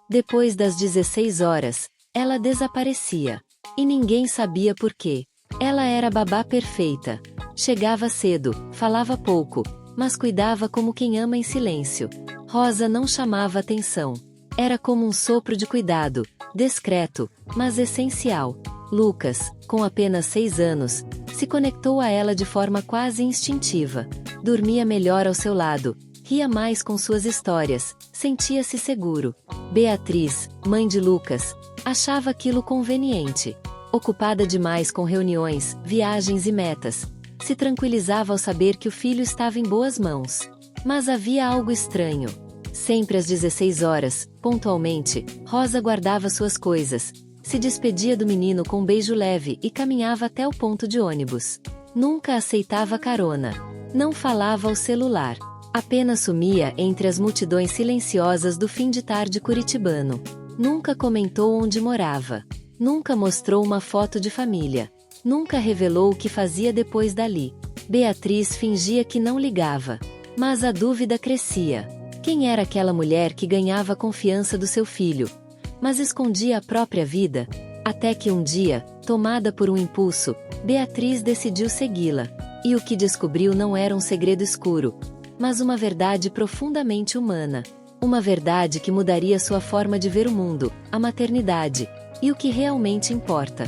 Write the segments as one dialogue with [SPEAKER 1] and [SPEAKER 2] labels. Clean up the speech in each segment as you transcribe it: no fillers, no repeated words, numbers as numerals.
[SPEAKER 1] Depois das 16 horas, ela desaparecia. E ninguém sabia por quê. Ela era a babá perfeita. Chegava cedo, falava pouco, mas cuidava como quem ama em silêncio. Rosa não chamava atenção. Era como um sopro de cuidado, discreto, mas essencial. Lucas, com apenas 6 anos, se conectou a ela de forma quase instintiva. Dormia melhor ao seu lado, ria mais com suas histórias, sentia-se seguro. Beatriz, mãe de Lucas, achava aquilo conveniente. Ocupada demais com reuniões, viagens e metas, se tranquilizava ao saber que o filho estava em boas mãos. Mas havia algo estranho. Sempre às 16 horas, pontualmente, Rosa guardava suas coisas, se despedia do menino com um beijo leve e caminhava até o ponto de ônibus. Nunca aceitava carona. Não falava ao celular. Apenas sumia entre as multidões silenciosas do fim de tarde curitibano. Nunca comentou onde morava. Nunca mostrou uma foto de família. Nunca revelou o que fazia depois dali. Beatriz fingia que não ligava. Mas a dúvida crescia. Quem era aquela mulher que ganhava a confiança do seu filho, mas escondia a própria vida? Até que um dia, tomada por um impulso, Beatriz decidiu segui-la. E o que descobriu não era um segredo escuro, mas uma verdade profundamente humana. Uma verdade que mudaria sua forma de ver o mundo, a maternidade, e o que realmente importa.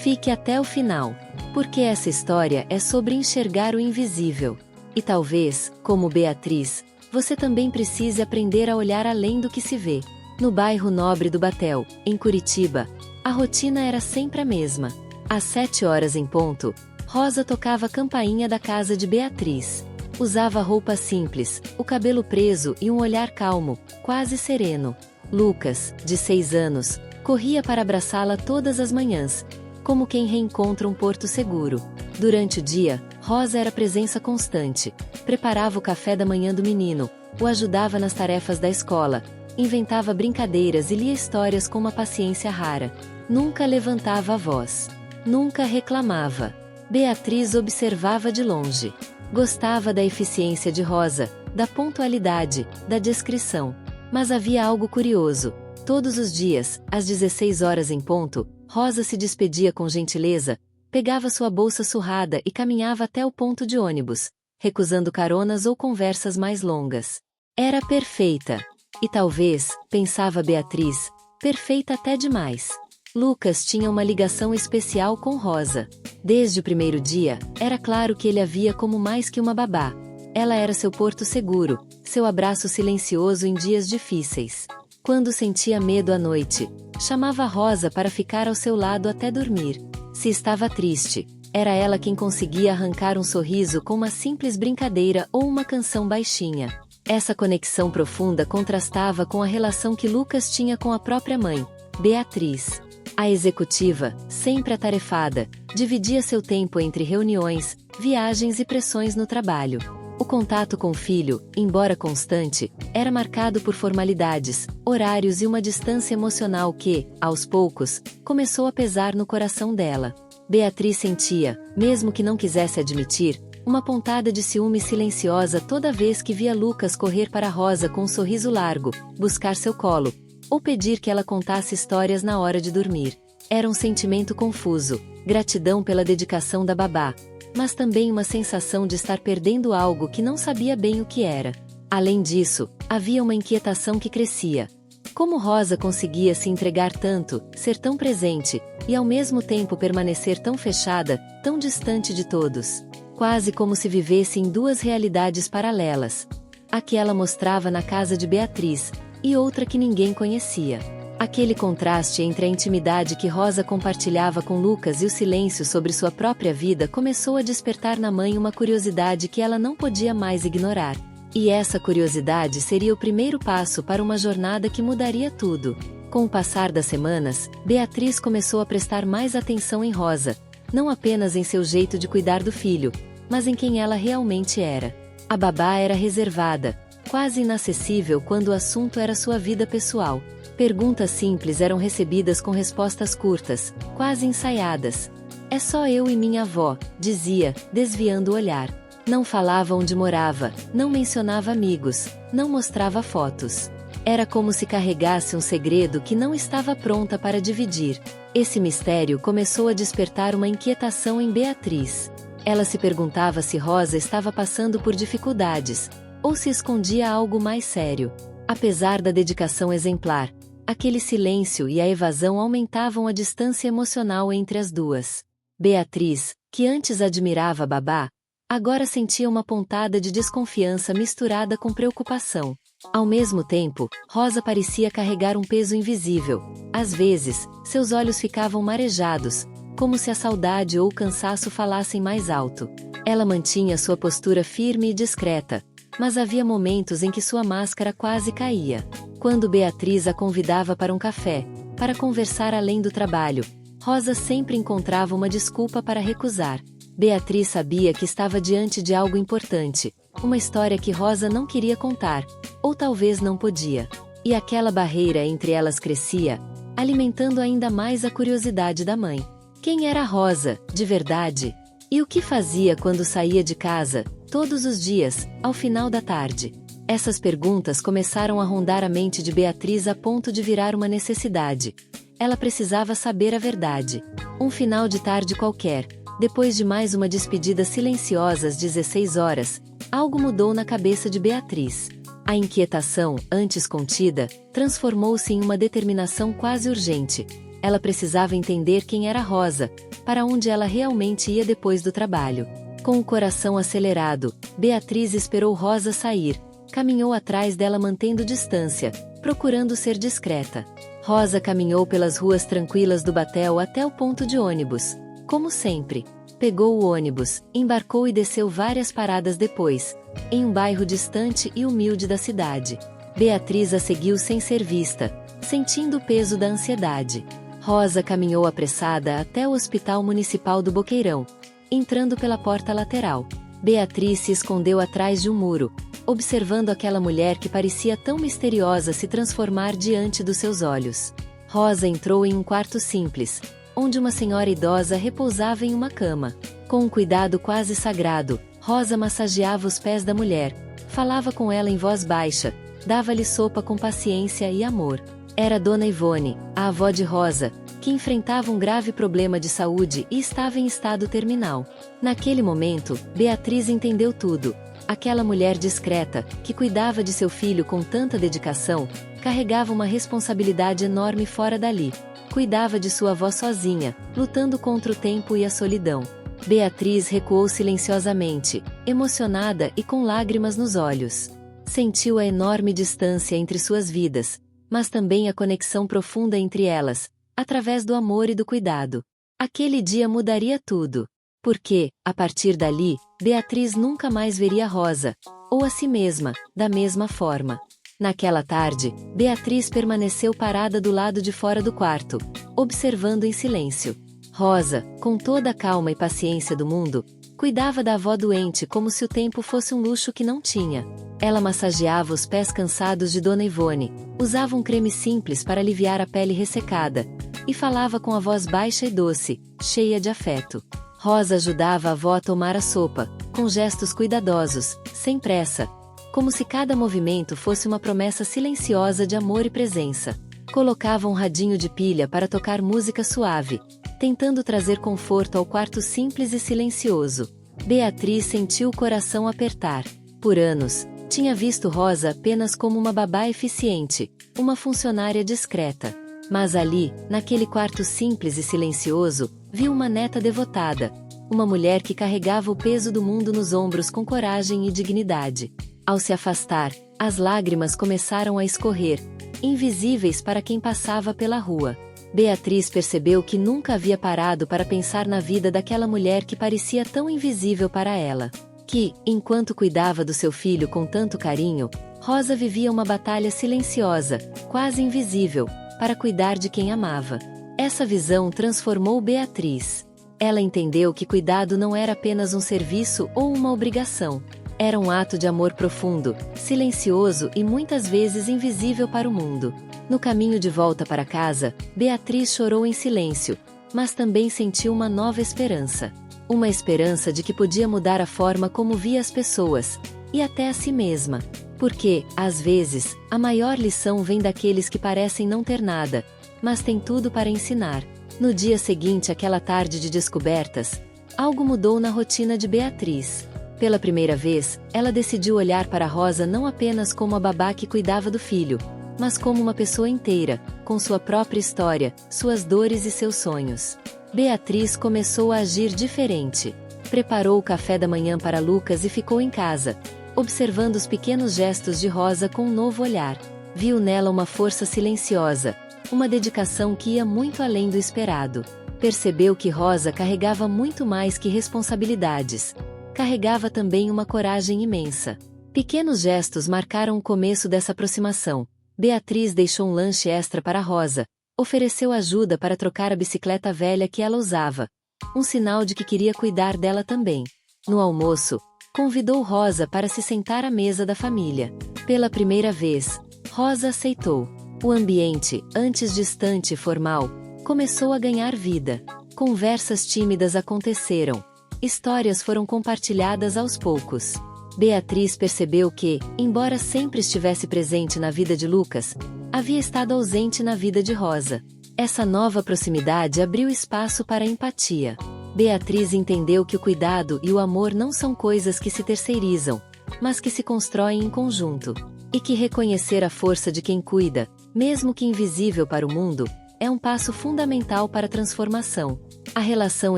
[SPEAKER 1] Fique até o final, porque essa história é sobre enxergar o invisível. E talvez, como Beatriz, você também precise aprender a olhar além do que se vê. No bairro nobre do Batel, em Curitiba, a rotina era sempre a mesma. Às 7 horas em ponto, Rosa tocava a campainha da casa de Beatriz. Usava roupa simples, o cabelo preso e um olhar calmo, quase sereno. Lucas, de 6 anos, corria para abraçá-la todas as manhãs, como quem reencontra um porto seguro. Durante o dia, Rosa era presença constante. Preparava o café da manhã do menino, o ajudava nas tarefas da escola, inventava brincadeiras e lia histórias com uma paciência rara. Nunca levantava a voz. Nunca reclamava. Beatriz observava de longe. Gostava da eficiência de Rosa, da pontualidade, da discrição. Mas havia algo curioso. Todos os dias, às 16 horas em ponto, Rosa se despedia com gentileza, pegava sua bolsa surrada e caminhava até o ponto de ônibus, recusando caronas ou conversas mais longas. Era perfeita. E talvez, pensava Beatriz, perfeita até demais. Lucas tinha uma ligação especial com Rosa. Desde o primeiro dia, era claro que ele a via como mais que uma babá. Ela era seu porto seguro, seu abraço silencioso em dias difíceis. Quando sentia medo à noite, chamava Rosa para ficar ao seu lado até dormir. Se estava triste, era ela quem conseguia arrancar um sorriso com uma simples brincadeira ou uma canção baixinha. Essa conexão profunda contrastava com a relação que Lucas tinha com a própria mãe, Beatriz. A executiva, sempre atarefada, dividia seu tempo entre reuniões, viagens e pressões no trabalho. O contato com o filho, embora constante, era marcado por formalidades, horários e uma distância emocional que, aos poucos, começou a pesar no coração dela. Beatriz sentia, mesmo que não quisesse admitir, uma pontada de ciúme silenciosa toda vez que via Lucas correr para Rosa com um sorriso largo, buscar seu colo, ou pedir que ela contasse histórias na hora de dormir. Era um sentimento confuso, gratidão pela dedicação da babá, mas também uma sensação de estar perdendo algo que não sabia bem o que era. Além disso, havia uma inquietação que crescia. Como Rosa conseguia se entregar tanto, ser tão presente, e ao mesmo tempo permanecer tão fechada, tão distante de todos? Quase como se vivesse em duas realidades paralelas. A que ela mostrava na casa de Beatriz, e outra que ninguém conhecia. Aquele contraste entre a intimidade que Rosa compartilhava com Lucas e o silêncio sobre sua própria vida começou a despertar na mãe uma curiosidade que ela não podia mais ignorar. E essa curiosidade seria o primeiro passo para uma jornada que mudaria tudo. Com o passar das semanas, Beatriz começou a prestar mais atenção em Rosa, não apenas em seu jeito de cuidar do filho, mas em quem ela realmente era. A babá era reservada, quase inacessível quando o assunto era sua vida pessoal. Perguntas simples eram recebidas com respostas curtas, quase ensaiadas. "É só eu e minha avó", dizia, desviando o olhar. Não falava onde morava, não mencionava amigos, não mostrava fotos. Era como se carregasse um segredo que não estava pronta para dividir. Esse mistério começou a despertar uma inquietação em Beatriz. Ela se perguntava se Rosa estava passando por dificuldades, ou se escondia algo mais sério. Apesar da dedicação exemplar, aquele silêncio e a evasão aumentavam a distância emocional entre as duas. Beatriz, que antes admirava Babá, agora sentia uma pontada de desconfiança misturada com preocupação. Ao mesmo tempo, Rosa parecia carregar um peso invisível. Às vezes, seus olhos ficavam marejados, como se a saudade ou o cansaço falassem mais alto. Ela mantinha sua postura firme e discreta, mas havia momentos em que sua máscara quase caía. Quando Beatriz a convidava para um café, para conversar além do trabalho, Rosa sempre encontrava uma desculpa para recusar. Beatriz sabia que estava diante de algo importante, uma história que Rosa não queria contar, ou talvez não podia. E aquela barreira entre elas crescia, alimentando ainda mais a curiosidade da mãe. Quem era Rosa, de verdade? E o que fazia quando saía de casa, todos os dias, ao final da tarde? Essas perguntas começaram a rondar a mente de Beatriz a ponto de virar uma necessidade. Ela precisava saber a verdade. Um final de tarde qualquer, depois de mais uma despedida silenciosa às 16 horas, algo mudou na cabeça de Beatriz. A inquietação, antes contida, transformou-se em uma determinação quase urgente. Ela precisava entender quem era Rosa, para onde ela realmente ia depois do trabalho. Com o coração acelerado, Beatriz esperou Rosa sair, caminhou atrás dela mantendo distância, procurando ser discreta. Rosa caminhou pelas ruas tranquilas do Batel até o ponto de ônibus. Como sempre, pegou o ônibus, embarcou e desceu várias paradas depois, em um bairro distante e humilde da cidade. Beatriz a seguiu sem ser vista, sentindo o peso da ansiedade. Rosa caminhou apressada até o Hospital Municipal do Boqueirão, entrando pela porta lateral. Beatriz se escondeu atrás de um muro, observando aquela mulher que parecia tão misteriosa se transformar diante dos seus olhos. Rosa entrou em um quarto simples, onde uma senhora idosa repousava em uma cama. Com um cuidado quase sagrado, Rosa massageava os pés da mulher, falava com ela em voz baixa, dava-lhe sopa com paciência e amor. Era Dona Ivone, a avó de Rosa, que enfrentava um grave problema de saúde e estava em estado terminal. Naquele momento, Beatriz entendeu tudo. Aquela mulher discreta, que cuidava de seu filho com tanta dedicação, carregava uma responsabilidade enorme fora dali. Cuidava de sua avó sozinha, lutando contra o tempo e a solidão. Beatriz recuou silenciosamente, emocionada e com lágrimas nos olhos. Sentiu a enorme distância entre suas vidas, mas também a conexão profunda entre elas, através do amor e do cuidado. Aquele dia mudaria tudo. Porque, a partir dali, Beatriz nunca mais veria Rosa, ou a si mesma, da mesma forma. Naquela tarde, Beatriz permaneceu parada do lado de fora do quarto, observando em silêncio. Rosa, com toda a calma e paciência do mundo, cuidava da avó doente como se o tempo fosse um luxo que não tinha. Ela massageava os pés cansados de Dona Ivone, usava um creme simples para aliviar a pele ressecada, e falava com a voz baixa e doce, cheia de afeto. Rosa ajudava a avó a tomar a sopa, com gestos cuidadosos, sem pressa, como se cada movimento fosse uma promessa silenciosa de amor e presença. Colocava um radinho de pilha para tocar música suave, tentando trazer conforto ao quarto simples e silencioso. Beatriz sentiu o coração apertar. Por anos, tinha visto Rosa apenas como uma babá eficiente, uma funcionária discreta. Mas ali, naquele quarto simples e silencioso, viu uma neta devotada, uma mulher que carregava o peso do mundo nos ombros com coragem e dignidade. Ao se afastar, as lágrimas começaram a escorrer, invisíveis para quem passava pela rua. Beatriz percebeu que nunca havia parado para pensar na vida daquela mulher que parecia tão invisível para ela. Que, enquanto cuidava do seu filho com tanto carinho, Rosa vivia uma batalha silenciosa, quase invisível, para cuidar de quem amava. Essa visão transformou Beatriz. Ela entendeu que cuidado não era apenas um serviço ou uma obrigação. Era um ato de amor profundo, silencioso e muitas vezes invisível para o mundo. No caminho de volta para casa, Beatriz chorou em silêncio, mas também sentiu uma nova esperança. Uma esperança de que podia mudar a forma como via as pessoas, e até a si mesma. Porque, às vezes, a maior lição vem daqueles que parecem não ter nada, mas têm tudo para ensinar. No dia seguinte àquela tarde de descobertas, algo mudou na rotina de Beatriz. Pela primeira vez, ela decidiu olhar para Rosa não apenas como a babá que cuidava do filho, mas como uma pessoa inteira, com sua própria história, suas dores e seus sonhos. Beatriz começou a agir diferente. Preparou o café da manhã para Lucas e ficou em casa, observando os pequenos gestos de Rosa com um novo olhar. Viu nela uma força silenciosa, uma dedicação que ia muito além do esperado. Percebeu que Rosa carregava muito mais que responsabilidades. Carregava também uma coragem imensa. Pequenos gestos marcaram o começo dessa aproximação. Beatriz deixou um lanche extra para Rosa, ofereceu ajuda para trocar a bicicleta velha que ela usava, um sinal de que queria cuidar dela também. No almoço, convidou Rosa para se sentar à mesa da família. Pela primeira vez, Rosa aceitou. O ambiente, antes distante e formal, começou a ganhar vida. Conversas tímidas aconteceram. Histórias foram compartilhadas aos poucos. Beatriz percebeu que, embora sempre estivesse presente na vida de Lucas, havia estado ausente na vida de Rosa. Essa nova proximidade abriu espaço para a empatia. Beatriz entendeu que o cuidado e o amor não são coisas que se terceirizam, mas que se constroem em conjunto. E que reconhecer a força de quem cuida, mesmo que invisível para o mundo, é um passo fundamental para a transformação. A relação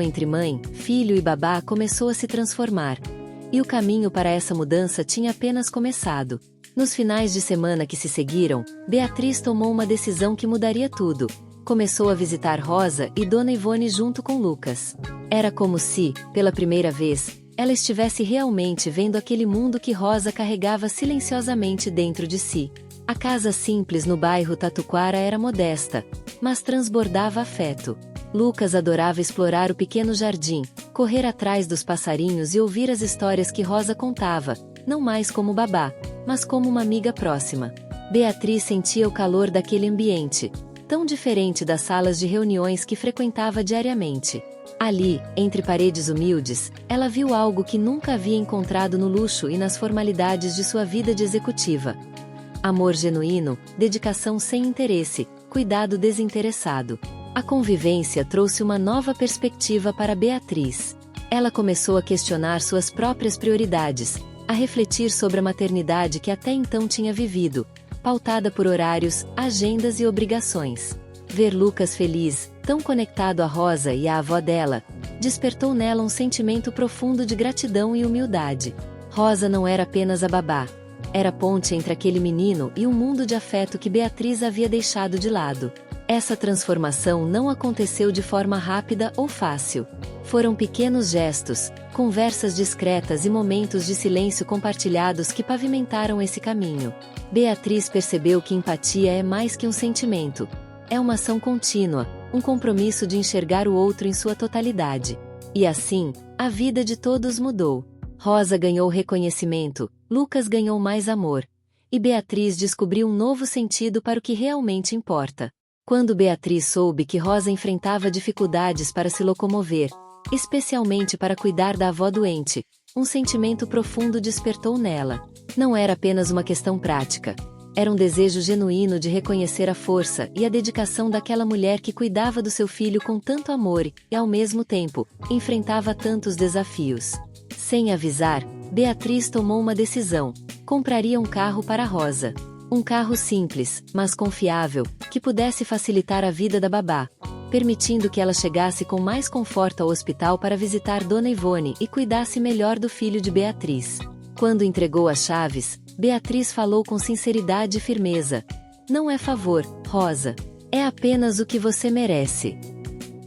[SPEAKER 1] entre mãe, filho e babá começou a se transformar. E o caminho para essa mudança tinha apenas começado. Nos finais de semana que se seguiram, Beatriz tomou uma decisão que mudaria tudo. Começou a visitar Rosa e Dona Ivone junto com Lucas. Era como se, pela primeira vez, ela estivesse realmente vendo aquele mundo que Rosa carregava silenciosamente dentro de si. A casa simples no bairro Tatuquara era modesta, mas transbordava afeto. Lucas adorava explorar o pequeno jardim, correr atrás dos passarinhos e ouvir as histórias que Rosa contava, não mais como babá, mas como uma amiga próxima. Beatriz sentia o calor daquele ambiente, tão diferente das salas de reuniões que frequentava diariamente. Ali, entre paredes humildes, ela viu algo que nunca havia encontrado no luxo e nas formalidades de sua vida de executiva. Amor genuíno, dedicação sem interesse, cuidado desinteressado. A convivência trouxe uma nova perspectiva para Beatriz. Ela começou a questionar suas próprias prioridades, a refletir sobre a maternidade que até então tinha vivido, pautada por horários, agendas e obrigações. Ver Lucas feliz, tão conectado à Rosa e à avó dela, despertou nela um sentimento profundo de gratidão e humildade. Rosa não era apenas a babá. Era a ponte entre aquele menino e um mundo de afeto que Beatriz havia deixado de lado. Essa transformação não aconteceu de forma rápida ou fácil. Foram pequenos gestos, conversas discretas e momentos de silêncio compartilhados que pavimentaram esse caminho. Beatriz percebeu que empatia é mais que um sentimento. É uma ação contínua, um compromisso de enxergar o outro em sua totalidade. E assim, a vida de todos mudou. Rosa ganhou reconhecimento, Lucas ganhou mais amor. E Beatriz descobriu um novo sentido para o que realmente importa. Quando Beatriz soube que Rosa enfrentava dificuldades para se locomover, especialmente para cuidar da avó doente, um sentimento profundo despertou nela. Não era apenas uma questão prática. Era um desejo genuíno de reconhecer a força e a dedicação daquela mulher que cuidava do seu filho com tanto amor e, ao mesmo tempo, enfrentava tantos desafios. Sem avisar, Beatriz tomou uma decisão. Compraria um carro para Rosa. Um carro simples, mas confiável, que pudesse facilitar a vida da babá, permitindo que ela chegasse com mais conforto ao hospital para visitar Dona Ivone e cuidasse melhor do filho de Beatriz. Quando entregou as chaves, Beatriz falou com sinceridade e firmeza. Não é favor, Rosa. É apenas o que você merece.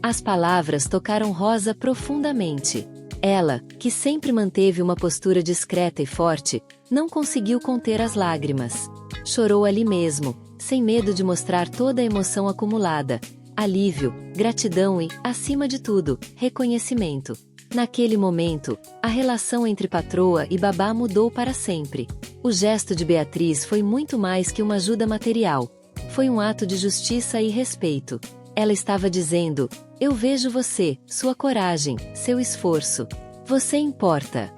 [SPEAKER 1] As palavras tocaram Rosa profundamente. Ela, que sempre manteve uma postura discreta e forte, não conseguiu conter as lágrimas. Chorou ali mesmo, sem medo de mostrar toda a emoção acumulada. Alívio, gratidão e, acima de tudo, reconhecimento. Naquele momento, a relação entre patroa e babá mudou para sempre. O gesto de Beatriz foi muito mais que uma ajuda material. Foi um ato de justiça e respeito. Ela estava dizendo: eu vejo você, sua coragem, seu esforço. Você importa.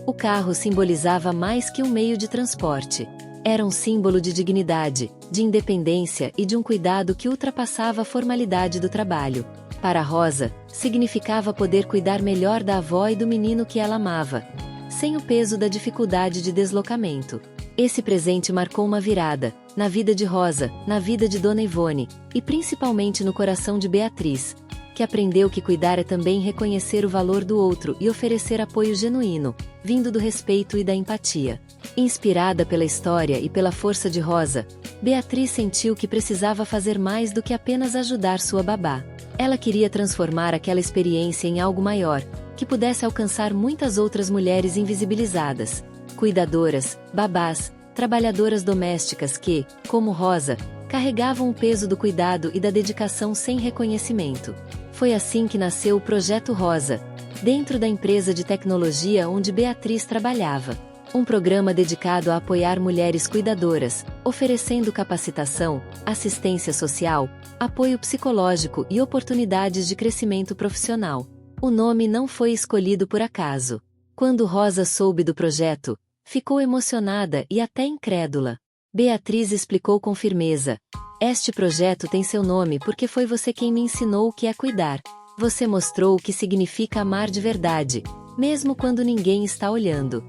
[SPEAKER 1] O carro simbolizava mais que um meio de transporte. Era um símbolo de dignidade, de independência e de um cuidado que ultrapassava a formalidade do trabalho. Para Rosa, significava poder cuidar melhor da avó e do menino que ela amava, sem o peso da dificuldade de deslocamento. Esse presente marcou uma virada, na vida de Rosa, na vida de Dona Ivone, e principalmente no coração de Beatriz, que aprendeu que cuidar é também reconhecer o valor do outro e oferecer apoio genuíno, vindo do respeito e da empatia. Inspirada pela história e pela força de Rosa, Beatriz sentiu que precisava fazer mais do que apenas ajudar sua babá. Ela queria transformar aquela experiência em algo maior, que pudesse alcançar muitas outras mulheres invisibilizadas, cuidadoras, babás, trabalhadoras domésticas que, como Rosa, carregavam o peso do cuidado e da dedicação sem reconhecimento. Foi assim que nasceu o Projeto Rosa, dentro da empresa de tecnologia onde Beatriz trabalhava. Um programa dedicado a apoiar mulheres cuidadoras, oferecendo capacitação, assistência social, apoio psicológico e oportunidades de crescimento profissional. O nome não foi escolhido por acaso. Quando Rosa soube do projeto, ficou emocionada e até incrédula. Beatriz explicou com firmeza: "Este projeto tem seu nome porque foi você quem me ensinou o que é cuidar. Você mostrou o que significa amar de verdade, mesmo quando ninguém está olhando."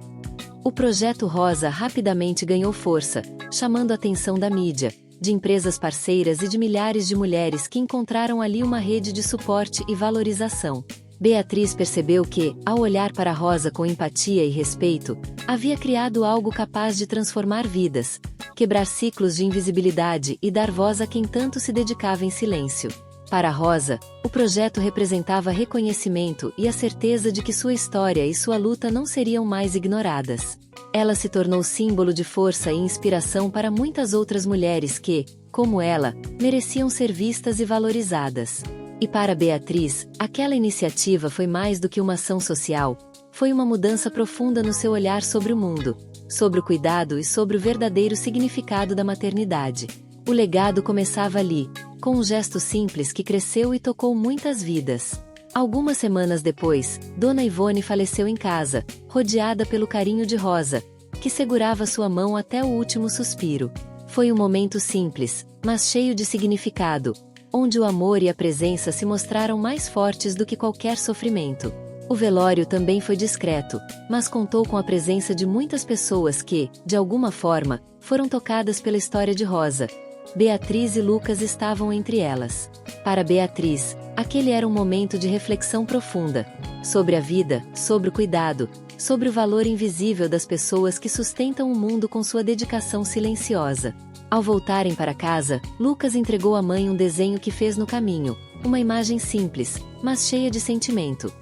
[SPEAKER 1] O Projeto Rosa rapidamente ganhou força, chamando a atenção da mídia, de empresas parceiras e de milhares de mulheres que encontraram ali uma rede de suporte e valorização. Beatriz percebeu que, ao olhar para Rosa com empatia e respeito, havia criado algo capaz de transformar vidas, quebrar ciclos de invisibilidade e dar voz a quem tanto se dedicava em silêncio. Para Rosa, o projeto representava reconhecimento e a certeza de que sua história e sua luta não seriam mais ignoradas. Ela se tornou símbolo de força e inspiração para muitas outras mulheres que, como ela, mereciam ser vistas e valorizadas. E para Beatriz, aquela iniciativa foi mais do que uma ação social, foi uma mudança profunda no seu olhar sobre o mundo, sobre o cuidado e sobre o verdadeiro significado da maternidade. O legado começava ali, com um gesto simples que cresceu e tocou muitas vidas. Algumas semanas depois, Dona Ivone faleceu em casa, rodeada pelo carinho de Rosa, que segurava sua mão até o último suspiro. Foi um momento simples, mas cheio de significado, onde o amor e a presença se mostraram mais fortes do que qualquer sofrimento. O velório também foi discreto, mas contou com a presença de muitas pessoas que, de alguma forma, foram tocadas pela história de Rosa. Beatriz e Lucas estavam entre elas. Para Beatriz, aquele era um momento de reflexão profunda, sobre a vida, sobre o cuidado, sobre o valor invisível das pessoas que sustentam o mundo com sua dedicação silenciosa. Ao voltarem para casa, Lucas entregou à mãe um desenho que fez no caminho, uma imagem simples, mas cheia de sentimento.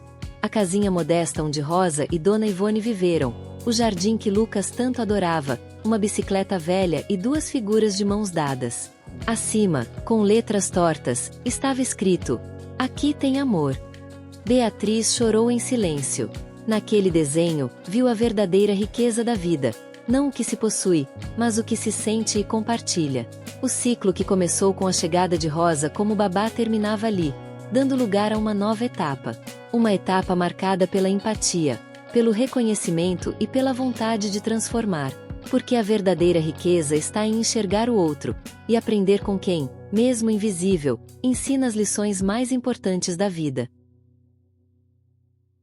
[SPEAKER 1] A casinha modesta onde Rosa e Dona Ivone viveram, o jardim que Lucas tanto adorava, uma bicicleta velha e duas figuras de mãos dadas. Acima, com letras tortas, estava escrito: "Aqui tem amor." Beatriz chorou em silêncio. Naquele desenho, viu a verdadeira riqueza da vida, não o que se possui, mas o que se sente e compartilha. O ciclo que começou com a chegada de Rosa como babá terminava ali, dando lugar a uma nova etapa. Uma etapa marcada pela empatia, pelo reconhecimento e pela vontade de transformar. Porque a verdadeira riqueza está em enxergar o outro, e aprender com quem, mesmo invisível, ensina as lições mais importantes da vida.